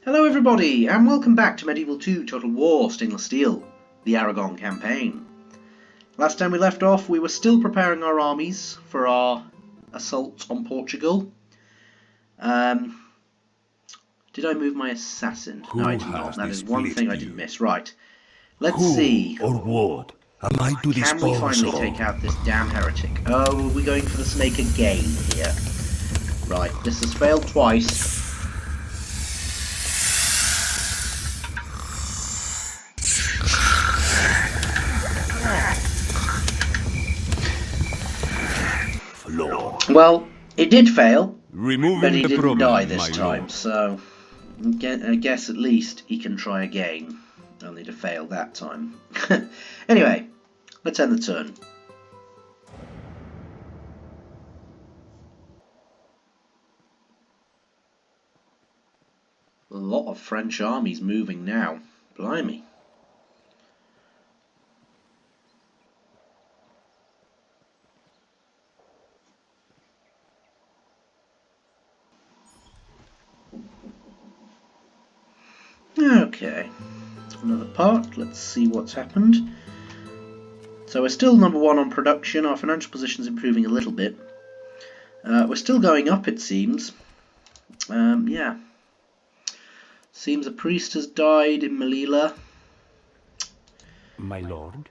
Hello everybody, and welcome back to Medieval 2 Total War Stainless Steel, the Aragon campaign. Last time we left off, we were still preparing our armies for our assault on Portugal. Did I move my assassin? No, I did not. That is one thing I did miss. Right, let's see. Or what am I to Can we finally take out this damn heretic? Oh, are we going for the snake again here? Right, this has failed twice. Well, it did fail, but he didn't die this time, so I guess at least he can try again, only to fail that time. Anyway, let's end the turn. A lot of French armies moving now, blimey. Okay, another part, let's see what's happened. So we're still number one on production, our financial position's improving a little bit. We're still going up, it seems. Yeah. Seems a priest has died in Melilla. My lord?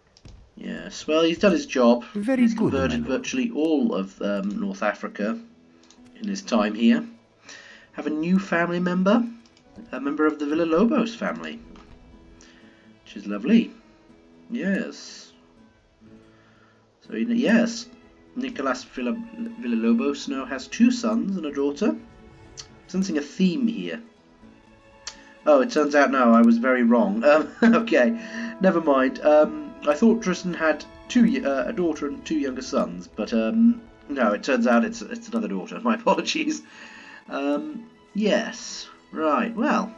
Yes, well, he's done his job. Very he's good, converted virtually all of North Africa in his time here. Have a new family member. A member of the Villalobos family, which is lovely. Yes. So yes, Nicolas Villalobos now has 2 sons and a daughter. Sensing a theme here. Oh, it turns out no, I was very wrong. Okay, never mind. I thought Tristan had a daughter and 2 younger sons, but no, it turns out it's another daughter. My apologies. Yes. Right, well.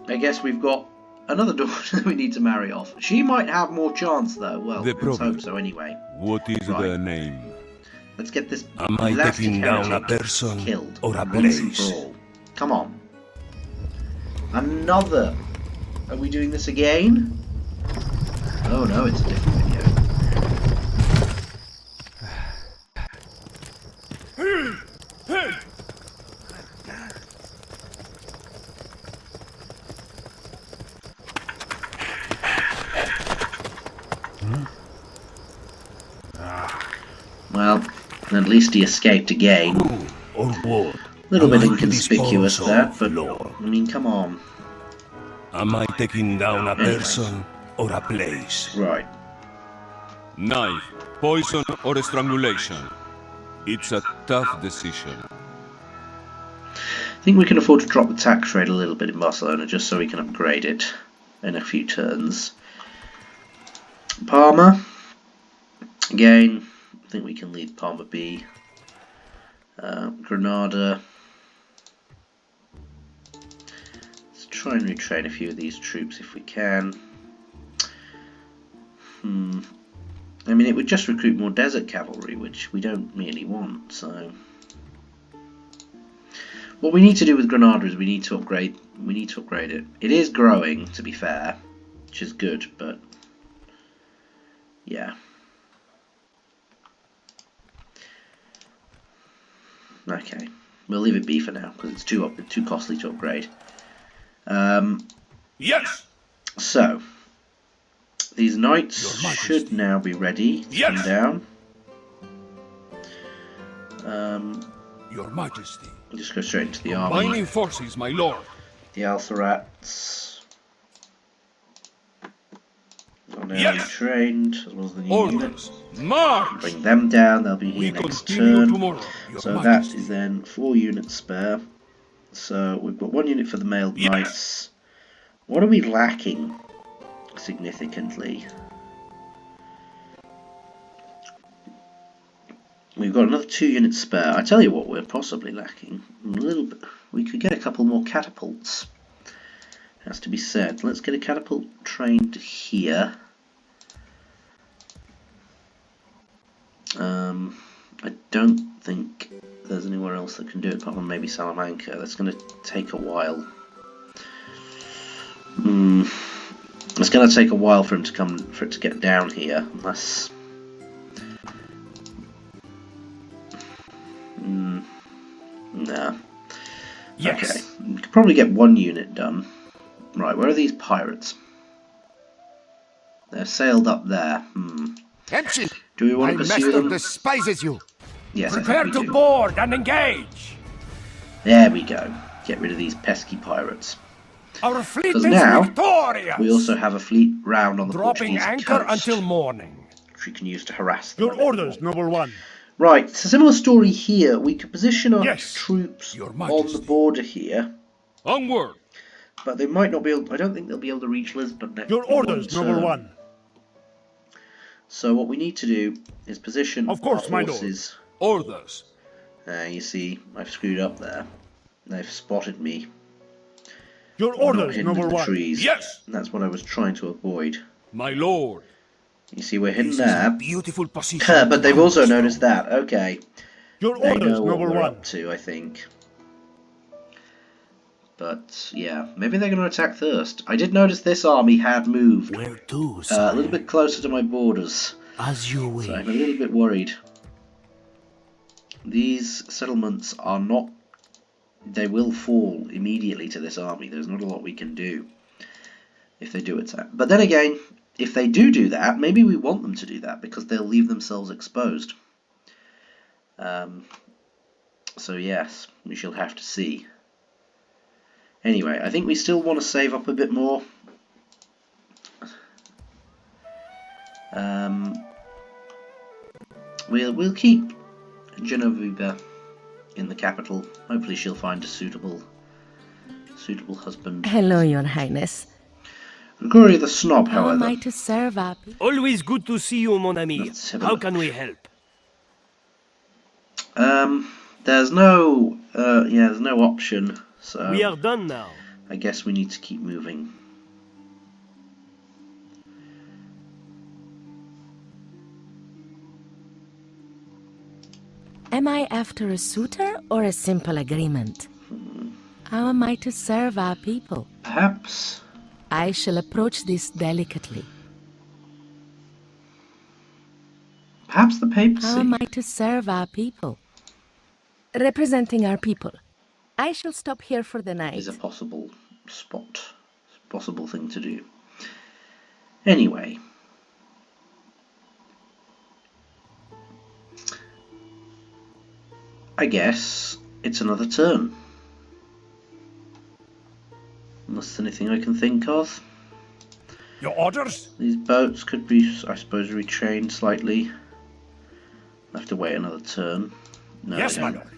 I guess we've got another daughter that we need to marry off. She might have more chance though. Well, let's hope so anyway. What is the name? Let's get this am I taking down a person killed or a once and place? for all. Come on. Another. Are we doing this again? Oh no, it's a different video. Well, at least he escaped again. Or what? A little bit inconspicuous that, but I mean, come on. Am I taking down a person or a place? Right. Knife, poison or strangulation. It's a tough decision. I think we can afford to drop the tax rate a little bit in Barcelona just so we can upgrade it in a few turns. Parma. Again, I think we can leave Parma B. Granada. Let's try and retrain a few of these troops if we can. I mean, it would just recruit more desert cavalry, which we don't really want, so... What we need to do with Granada is we need to upgrade it. It is growing, to be fair, which is good, but... yeah. Okay, we'll leave it B for now because it's too costly to upgrade. Yes. So these knights should now be ready to come down. Your Majesty. Just go straight into the army. Combining forces, my lord. The Althorats are now trained as well as the new units. March. Bring them down, they'll be here next turn. So that is then 4 units spare. So we've got 1 unit for the mailed knights. What are we lacking significantly? We've got another 2 units spare. I tell you what we're possibly lacking. A little bit. We could get a couple more catapults. Has to be said. Let's get a catapult trained here. I don't think there's anywhere else that can do it, apart from maybe Salamanca. That's going to take a while. It's going to take a while for it to get down here, unless. Nah. Yes. Okay, we could probably get one unit done. Right, where are these pirates? They're sailed up there. Captain, Do we want to my pursue master them? despises you. Yes, Prepare I think to we do. board and engage. There we go. Get rid of these pesky pirates. Our fleet is Because now, victorious. we also have a fleet round on the Dropping Portuguese anchor coast, until morning. which we can use to harass them. Your orders, noble one. Right, it's a similar story here. We could position our Yes, troops Your on Majesty. the border here, Onward. but they might not be able. I don't think they'll be able to reach Lisbon next. Your orders, noble one. So what we need to do is position Of course, our my lord. forces. Orders. You see, I've screwed up there. They've spotted me. Your I'm not orders, hidden in noble the one. trees. Yes. And that's what I was trying to avoid. My lord. You see, we're hidden This is a there. beautiful position. But they've also noticed that. Okay. Your They orders, know what noble we're one. up to, I think. But, yeah. Maybe they're going to attack first. I did notice this army had moved Where to, a little bit closer to my borders. As you wish. So I'm a little bit worried. These settlements are not... They will fall immediately to this army. There's not a lot we can do if they do attack. But then again, if they do that, maybe we want them to do that because they'll leave themselves exposed. So yes, we shall have to see. Anyway, I think we still want to save up a bit more. We'll keep Genoveva in the capital. Hopefully she'll find a suitable husband. Hello, Your Highness. Gregory the Snob, How am I however. to serve up? Always good to see you, mon ami. Let's have a How look. can we help? There's no there's no option, so We are done now. I guess we need to keep moving. Am I after a suitor or a simple agreement? How am I to serve our people? Perhaps I shall approach this delicately. the papacy How am I to serve our people? Representing our people. I shall stop here for the night. is a possible thing to do. Anyway, I guess it's another turn. Unless there's anything I can think of. Your orders? These boats could be, I suppose, retrained slightly. I'll have to wait another turn. No, Yes, I my don't. lord.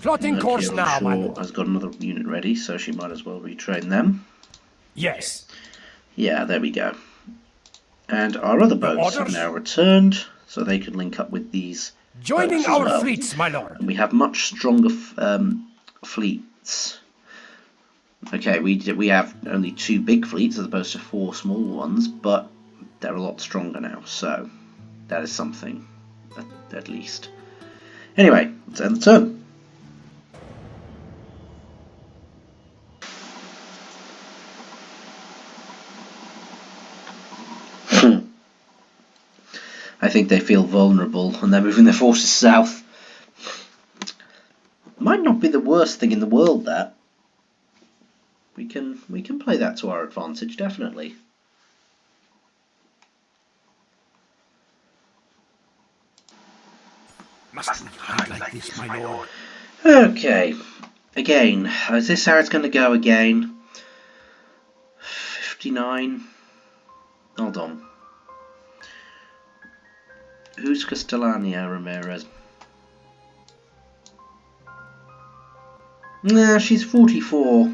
Plotting course Mercury, now, I'm my sure, lord. has got another unit ready, so she might as well retrain them. Yes. Yeah, there we go. And our other boats have orders? now returned, so they can link up with these Joining boats as our well. fleets, my lord. And we have much stronger fleets. Okay, we have only 2 big fleets as opposed to 4 small ones, but they're a lot stronger now, so that is something, at least. Anyway, let's end the turn. I think they feel vulnerable and they're moving their forces south. Might not be the worst thing in the world, that. We can play that to our advantage, definitely. Mustn't fight like this, my lord. Okay, again, is this how it's going to go again? 59. Hold on. Who's Castellania Ramirez? Nah, she's 44.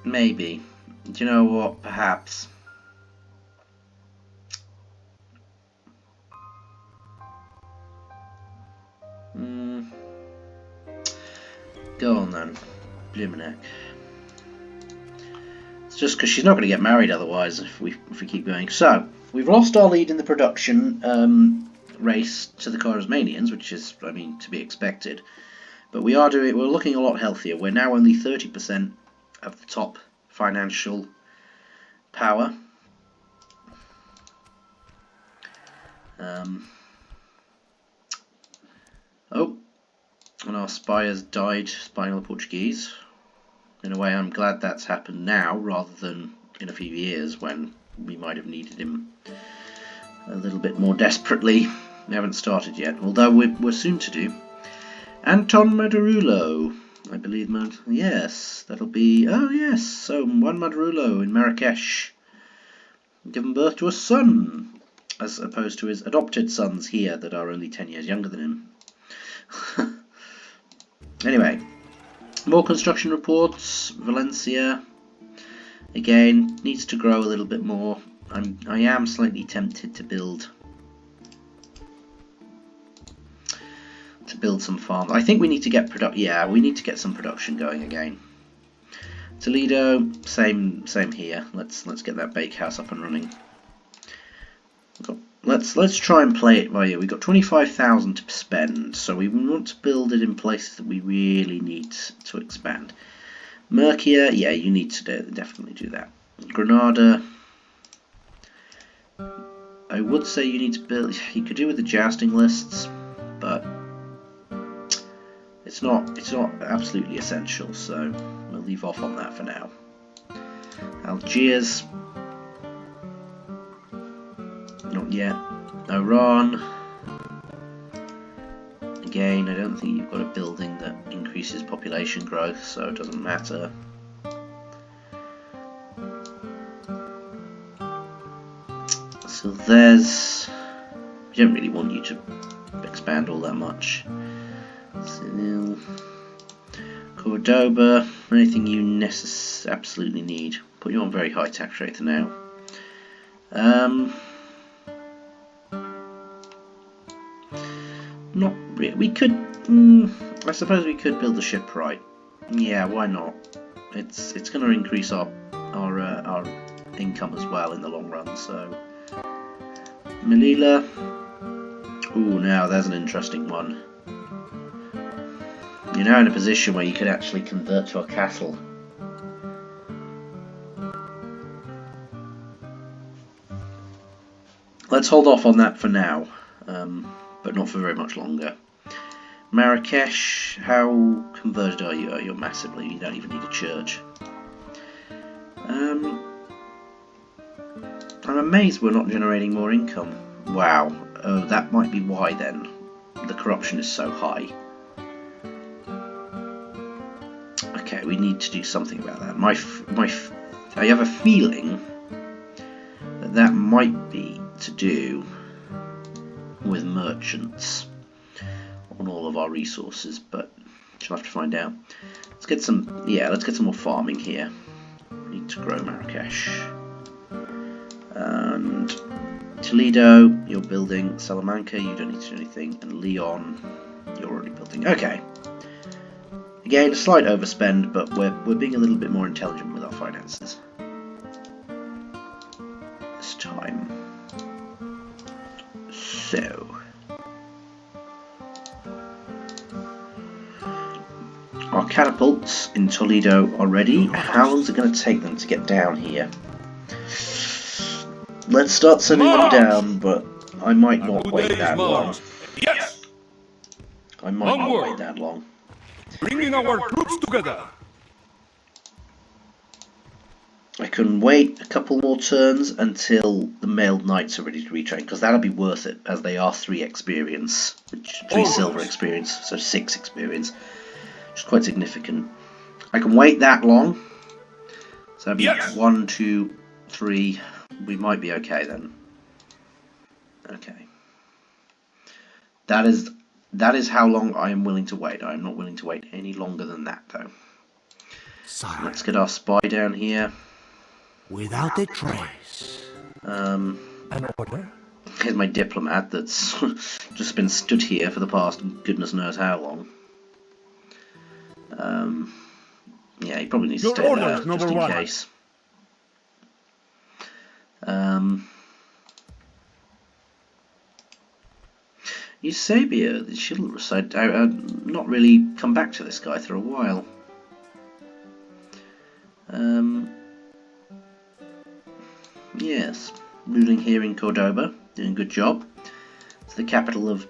Maybe. Do you know what? Perhaps. Go on then. Blumenek. It's just because she's not going to get married otherwise if we keep going. So, We've lost our lead in the production race to the Kharazmanians, which is, I mean, to be expected. But we're looking a lot healthier. We're now only 30% of the top financial power. Oh, and our spy has died, spying on the Portuguese. In a way, I'm glad that's happened now, rather than in a few years when we might have needed him a little bit more desperately. We haven't started yet, although we're soon to do. Anton Madurulo, I believe. Yes, that'll be. Oh yes, so Juan Madurulo in Marrakesh, given birth to a son, as opposed to his adopted sons here that are only 10 years younger than him. Anyway, more construction reports. Valencia, again, needs to grow a little bit more. I am slightly tempted to build some farms. I think we need to get we need to get some production going again. Toledo, same here. Let's get that bakehouse up and running. Let's try and play it by ear. We've got 25,000 to spend, so we want to build it in places that we really need to expand. Murcia, yeah, you need to definitely do that. Granada, I would say you need to build. You could do with the jousting lists, but it's not absolutely essential, so we'll leave off on that for now. Algiers, not yet. Iran, again, I don't think you've got a building that increases population growth, so it doesn't matter. So there's, we don't really want you to expand all that much. Cordoba, anything you absolutely need. Put you on very high tax rate for now. Not really. We could. I suppose we could build the shipwright. Yeah, why not? It's going to increase our income as well in the long run. So Melilla. Ooh, now there's an interesting one. You're now in a position where you could actually convert to a castle. Let's hold off on that for now, but not for very much longer. Marrakesh, how converted are you? Oh, you're massively. You don't even need a church. I'm amazed we're not generating more income. Wow. Oh, that might be why then. The corruption is so high. Okay, we need to do something about that. I have a feeling that might be to do with merchants on all of our resources, but she'll have to find out. Let's get some more farming here. We need to grow Marrakesh. And Toledo, you're building. Salamanca, you don't need to do anything. And Leon, you're already building. Okay. Again, a slight overspend, but we're being a little bit more intelligent with our finances this time. So, our catapults in Toledo are ready. How long is it going to take them to get down here? Let's start sending them down, but I might not wait that long. Yes! I might not wait that long. Bringing our troops together. I can wait a couple more turns until the mailed knights are ready to retrain, because that'll be worth it, as they are 3 experience, 3 silver experience, so 6 experience, which is quite significant. I can wait that long, so that'll be 1, 2, 3. We might be okay then. Okay. That is how long I am willing to wait. I am not willing to wait any longer than that, though. Sire, Let's get our spy down here. without a trace. An order? Here's my diplomat that's just been stood here for the past goodness knows how long. Yeah, he probably needs to stay there just in case. Eusebia, she'll recite. Not really come back to this guy for a while. Yes, ruling here in Cordoba, doing a good job. It's the capital of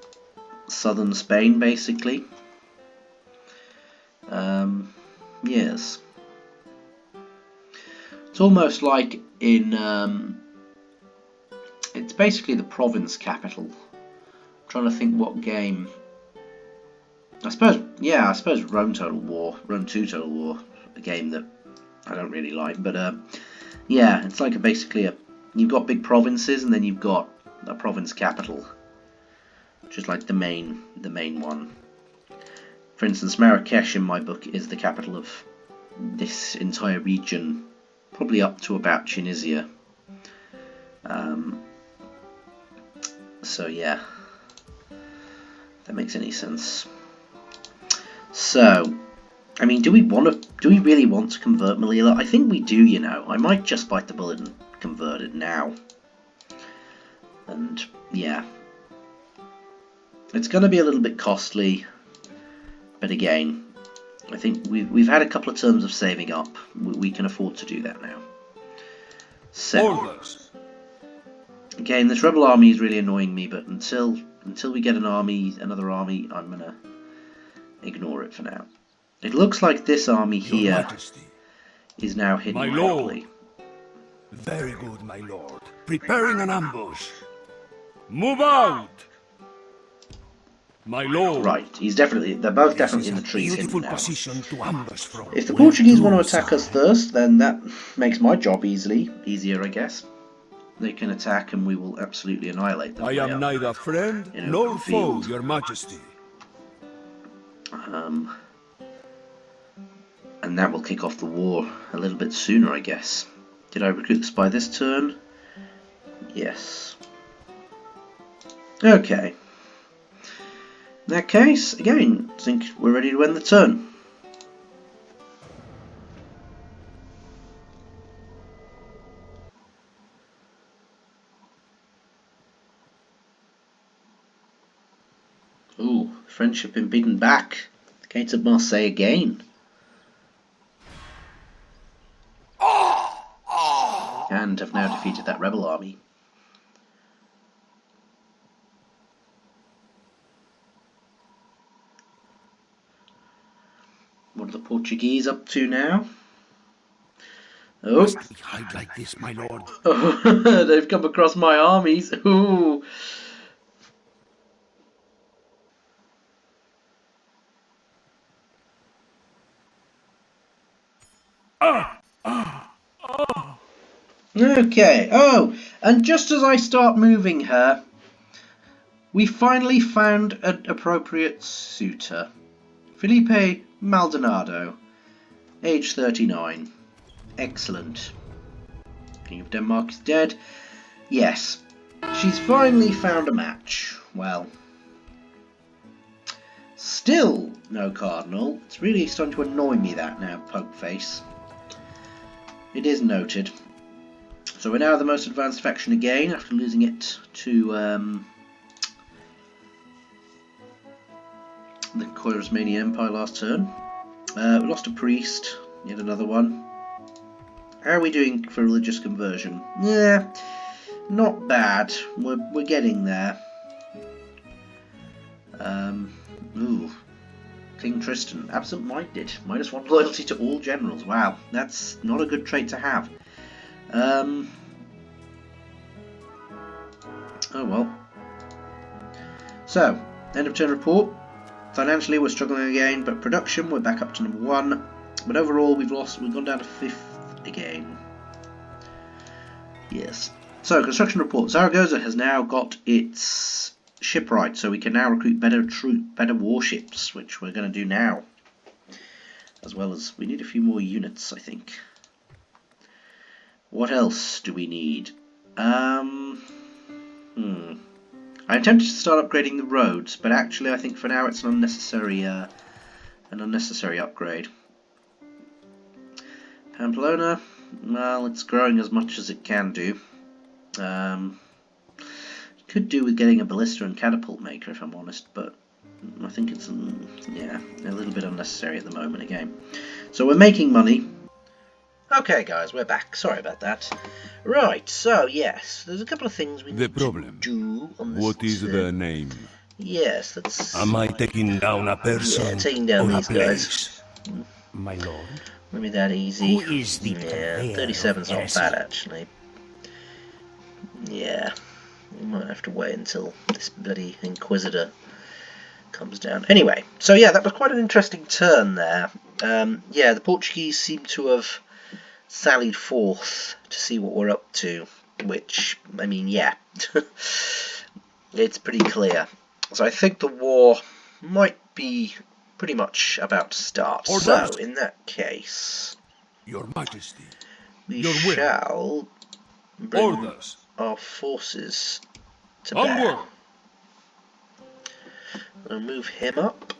southern Spain, basically. Yes. It's almost like in, it's basically the province capital. I'm trying to think what game. I suppose Rome 2 Total War, a game that I don't really like, but yeah, it's like you've got big provinces and then you've got a province capital, which is like the main one. For instance, Marrakesh in my book is the capital of this entire region, probably up to about Tunisia. So yeah, if that makes any sense. So, I mean, do we really want to convert Melilla? I think we do, you know. I might just bite the bullet and convert it now. And yeah, it's going to be a little bit costly, but again, I think we've had a couple of terms of saving up. We can afford to do that now. So, Orders. again, this rebel army is really annoying me, but until we get another army, I'm gonna ignore it for now. It looks like this army Your here Majesty. is now hidden My lord. properly. Very good, my lord. Preparing an ambush. Move out! My lord. Right, they're both This definitely is in a the trees beautiful hidden now. position to ambush from. If the Where Portuguese to, want to attack us sire? first, then that makes my job easier, I guess. They can attack and we will absolutely annihilate them. I way am up neither friend in nor open foe, field. your majesty. And that will kick off the war a little bit sooner, I guess. Did I recruit the spy this turn? Yes. Okay. In that case, again, I think we're ready to end the turn. Ooh, French have been beaten back. The gates of Marseille again. And have now defeated that rebel army. What are the Portuguese up to now? Oh, Must we hide like this, my lord? oh they've come across my armies. Ooh. Okay. Oh, and just as I start moving her, we finally found an appropriate suitor. Felipe Maldonado, age 39. Excellent. King of Denmark is dead. Yes, she's finally found a match. Well, still no cardinal. It's really starting to annoy me that now, Pokeface. It is noted. So we're now the most advanced faction again after losing it to the Choresmanian Empire last turn. We lost a priest, yet another one. How are we doing for religious conversion? Yeah, not bad. We're getting there. Ooh, King Tristan, absent-minded, -1 loyalty to all generals. Wow, that's not a good trait to have. Oh well. So, end of turn report. Financially, we're struggling again, but production, we're back up to number 1. But overall, we've gone down to 5th again. Yes. So, construction report. Zaragoza has now got its shipwright, so we can now recruit better warships, which we're going to do now. As well as, we need a few more units, I think. What else do we need? I'm tempted to start upgrading the roads, but actually I think for now it's an unnecessary upgrade. Pamplona, well, it's growing as much as it can do. Could could do with getting a ballista and catapult maker, if I'm honest, but I think it's, yeah, a little bit unnecessary at the moment again. So we're making money. Okay, guys, we're back. Sorry about that. Right, so yes, there's a couple of things we need to do on this. What is the name? Yes, let's... Am I taking down a person Yeah, taking down or a these place? guys. My lord. Maybe that easy. Who is the Yeah, purveyor 37's of not bad, actually. Yeah, we might have to wait until this bloody Inquisitor comes down. Anyway, so yeah, that was quite an interesting turn there. Yeah, the Portuguese seem to have sallied forth to see what we're up to, which, I mean, yeah, it's pretty clear. So I think the war might be pretty much about to start. So, in that case, Your Majesty. we Your will. shall bring Orders. our forces to bear. Onward. I'll move him up.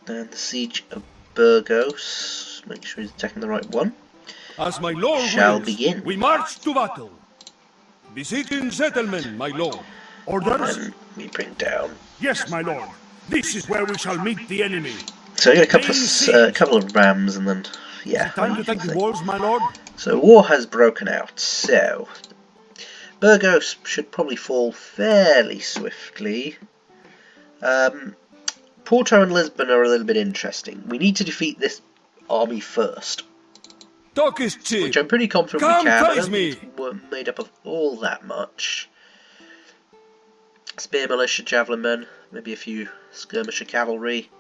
And the siege of Burgos. Make sure he's attacking the right one. As my lord Shall wills, begin. we march to battle. Besieging settlement, my lord. Orders? And we bring down. Yes, my lord. This is where we shall meet the enemy. So I get a couple of rams and then, yeah. Time to take the walls, my lord. So war has broken out. So Burgos should probably fall fairly swiftly. Porto and Lisbon are a little bit interesting. We need to defeat this army first, Talk is cheap. which I'm pretty confident Come we can. I face don't me. think we're made up of all that much. Spear militia, javelin men, maybe a few skirmisher cavalry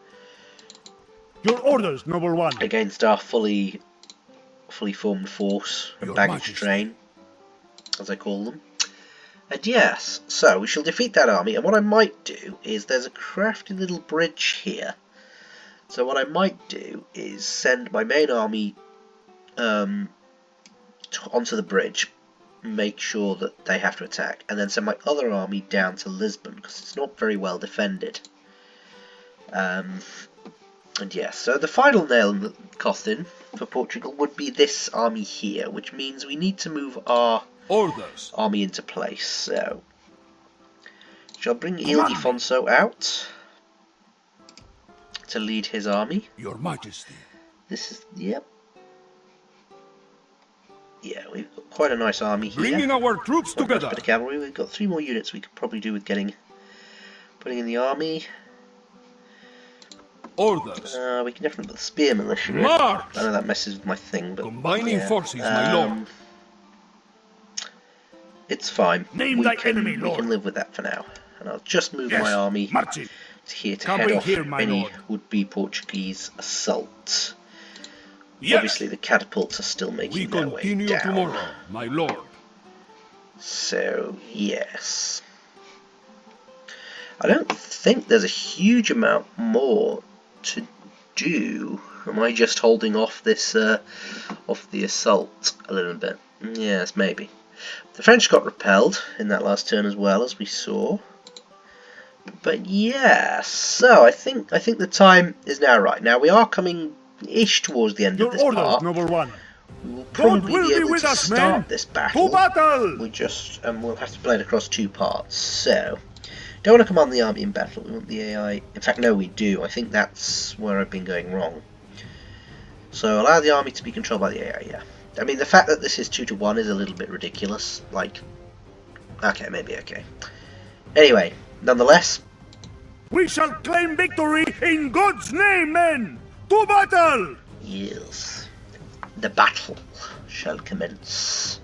Your orders, noble one. against our fully formed force and Your baggage Majesty. train, as I call them. And yes, so we shall defeat that army, and what I might do is, there's a crafty little bridge here. So what I might do is send my main army onto the bridge, make sure that they have to attack, and then send my other army down to Lisbon, because it's not very well defended. And yes, so the final nail in the coffin for Portugal would be this army here, which means we need to move our Orders. army into place. So shall bring Ildefonso out to lead his army. Your Majesty. This is, yep. Yeah, we've got quite a nice army here. Bringing our troops Quite a nice together. bit of cavalry. We've got 3 more units we could probably do with putting in the army. Orders. We can definitely put the spear militia in. March. I know that messes with my thing, but Combining yeah. forces, my lord. It's fine. Name thy enemy, We Lord. can live with that for now. And I'll just move Yes, my army marching. to here to Come head in off here, my any lord. would-be Portuguese assault. Yes. Obviously, the catapults are still We making their way continue down. tomorrow, my lord. So, yes. I don't think there's a huge amount more to do. Am I just holding off this, off the assault a little bit? Yes, maybe. The French got repelled in that last turn as well, as we saw. But yeah, so I think the time is now right. Now we are coming-ish towards the end Your of this orders, part. noble one. We will God probably will be be able with to us, start men. this battle. To battle! We'll have to play it across 2 parts. So, don't want to command the army in battle. We want the AI. In fact, no, we do. I think that's where I've been going wrong. So, allow the army to be controlled by the AI. Yeah. I mean, the fact that this is 2 to 1 is a little bit ridiculous. Like, okay, maybe okay. Anyway, nonetheless, We shall claim victory in God's name, men! To battle! yes, the battle shall commence.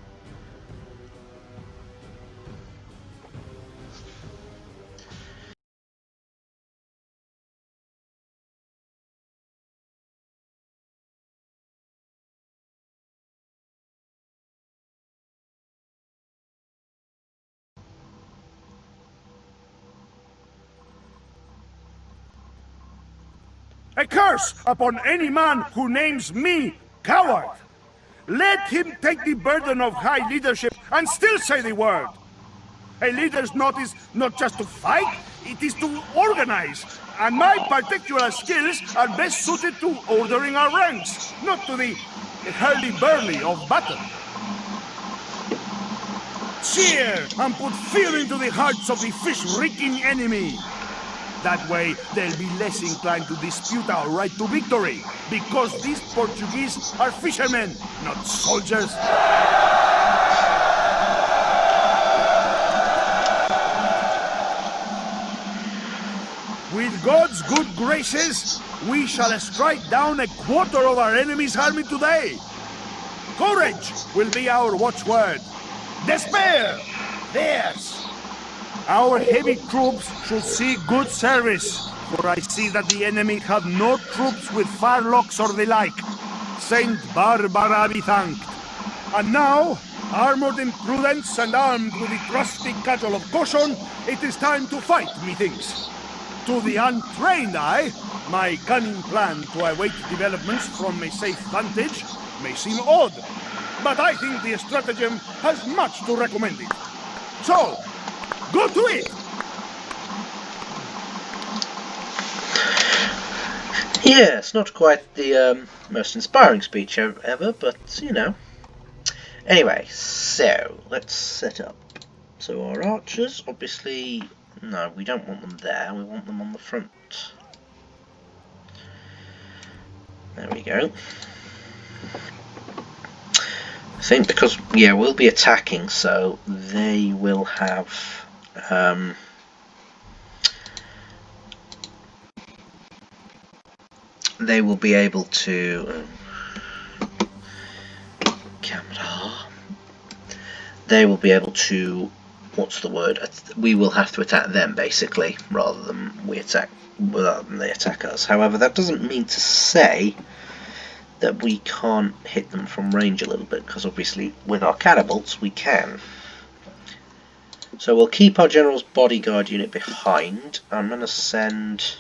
A curse upon any man who names me coward! Let him take the burden of high leadership and still say the word! A leader's not is not just to fight, it is to organize. And my particular skills are best suited to ordering our ranks, not to the hurly-burly of battle. cheer and put fear into the hearts of the fish-reeking enemy. That way, they'll be less inclined to dispute our right to victory, because these Portuguese are fishermen, not soldiers. With God's good graces, we shall strike down a quarter of our enemy's army today. Courage will be our watchword. Despair, theirs. Our heavy troops should see good service, for I see that the enemy have no troops with firelocks or the like. Saint Barbara be thanked. And now, armored in prudence and armed with the trusty cudgel of caution, it is time to fight, methinks. To the untrained eye, my cunning plan to await developments from a safe vantage may seem odd, but I think the stratagem has much to recommend it. So, go to it! Yes, not quite the most inspiring speech ever, but you know. Anyway, so let's set up. So our archers, obviously, no, we don't want them there, we want them on the front. There we go. I think because, yeah, we'll be attacking, so they will have they will be able to they will be able to, what's the word, we will have to attack them basically rather than they attack us. However, that doesn't mean to say that we can't hit them from range a little bit, because obviously with our catapults we can. So we'll keep our general's bodyguard unit behind. I'm going to send,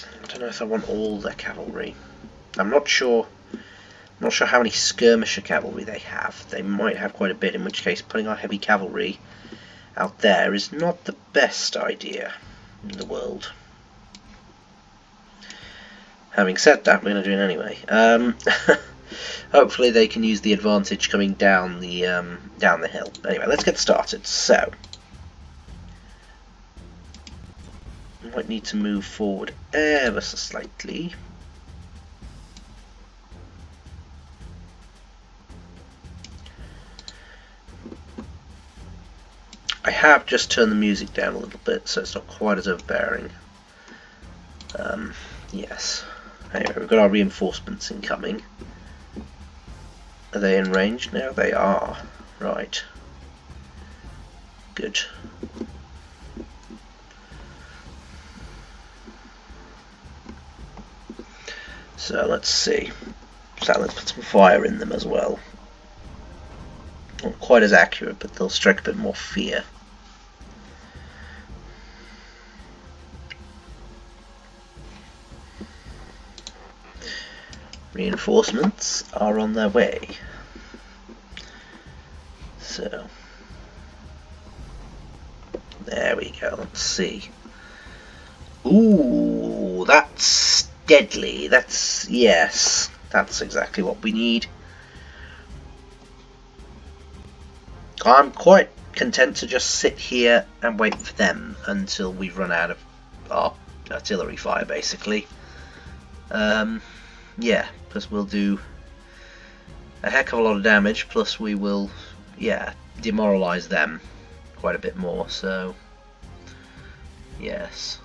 I don't know if I want all their cavalry. I'm not sure how many skirmisher cavalry they have. They might have quite a bit, in which case putting our heavy cavalry out there is not the best idea in the world. Having said that, we're going to do it anyway. Hopefully they can use the advantage coming down the hill. Anyway, let's get started. So, we might need to move forward ever so slightly. I have just turned the music down a little bit, so it's not quite as overbearing. Yes. Anyway, we've got our reinforcements incoming. Are they in range now? They are. Right. Good. So let's see. So let's put some fire in them as well. Not quite as accurate, but they'll strike a bit more fear. Reinforcements are on their way. So there we go. Let's see. Ooh, that's deadly. Yes, that's exactly what we need. I'm quite content to just sit here and wait for them until we've run out of our artillery fire, basically. Yeah, because we'll do a heck of a lot of damage, plus we will, yeah, demoralize them quite a bit more, so yes.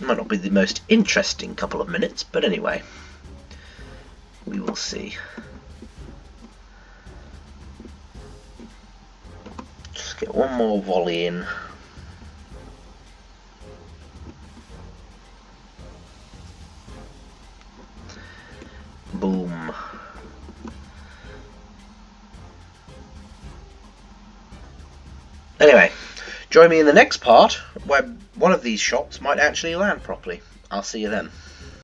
Might not be the most interesting couple of minutes, but anyway, we will see. Just get one more volley in. Boom. Anyway, join me in the next part where one of these shots might actually land properly. I'll see you then.